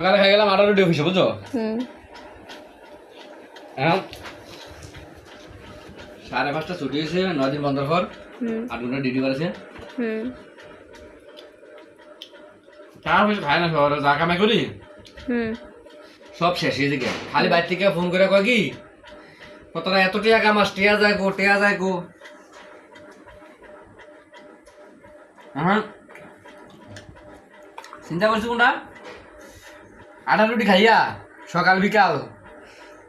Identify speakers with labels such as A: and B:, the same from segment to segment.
A: সকালে খাই গেলাম 8 রুটি অফিসে বুঝছো। এখন 5:30 ছুটি হয়েছে, 9 দিন বন্ধ পর 8 ঘন্টা ডিউটি করেছে। তার অফিসে খাই না, শহরে যা কামাই করি সব শেষ হয়ে যায়। খালি বাইর থেকে ফোন করে কয় কি কতটা এত টাকা কামাস, টিয়া যায় গো। হ্যাঁ চিন্তা করছি কোনটা 8 রুটি খাইয়া সকাল বিকাল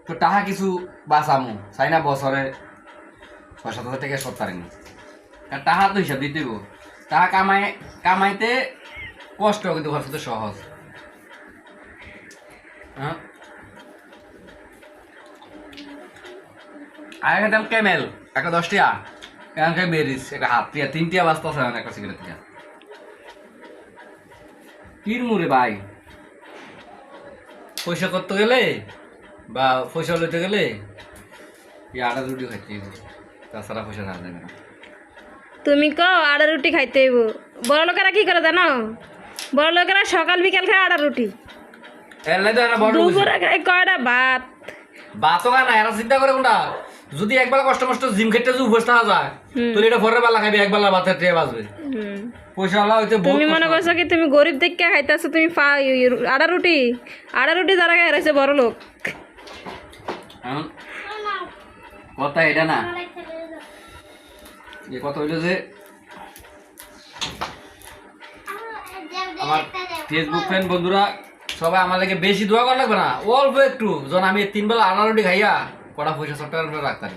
A: তো টাকা কিছু বাঁচামু চাই না, বছরে 6-7 হাজার টাকা সব পারিনি। টাকা তো হিসাব দিতে গো, টাকা কামাইতে কষ্ট কিন্তু খরচ তো সহজ। হ্যাঁ আগে খেতাম ক্যামেল একটা 10 টাকা, এখন খাই বেরিস একটা হাত টিয়া 3 টাকা বাঁচতে আছে একটা সিগারেট থেকে। কির মুরে ভাই পয়সা করতে গেলে বা পয়সা লইতে গেলে এই 8 রুটি খাইতে হবে, তাছাড়া পয়সা না যাবে না।
B: তুমি কো 8 রুটি খাইতে হইব, বড় লোকেরা কি করে জানো? বড় লোকেরা সকাল বিকাল খায় 8 রুটি,
A: এর লাই তো এরা বড়
B: দুপুরে খায় কয়টা ভাত।
A: বাতো না এরা চিন্তা করে কোনটা, যদি একবার কষ্ট জিম খেতে যদি উপস্থা যায় তাহলে এটা পরের বেলা খাবি, একবেলা ভাতের ট্রে বাজবে পয়সা আলা হইতে।
B: তুমি মনে করছো কি তুমি গরিব দেখে খাইতেছো? তুমি 8 রুটি যারা খাই রয়েছে বড় লোক।
A: কথা এটা না, যে কথা হইলো যে আমার ফেসবুক ফ্রেন্ড বন্ধুরা সবাই আমার লাগে বেশি দোয়া করা লাগবে না, অল্প একটু যখন আমি 3 বেলা 8 রুটি খাইয়া কটা পয়সা সরকারের উপরে রাখতাম,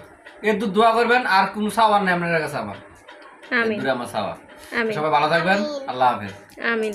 A: একটু দোয়া করবেন। আর কোন সাওয়ার নেই আপনার কাছে আমার,
B: আমিন
A: আমার সাওয়া।
B: আমিন
A: সবাই ভালো থাকবেন, আল্লাহ হাফেজ।
B: আমিন।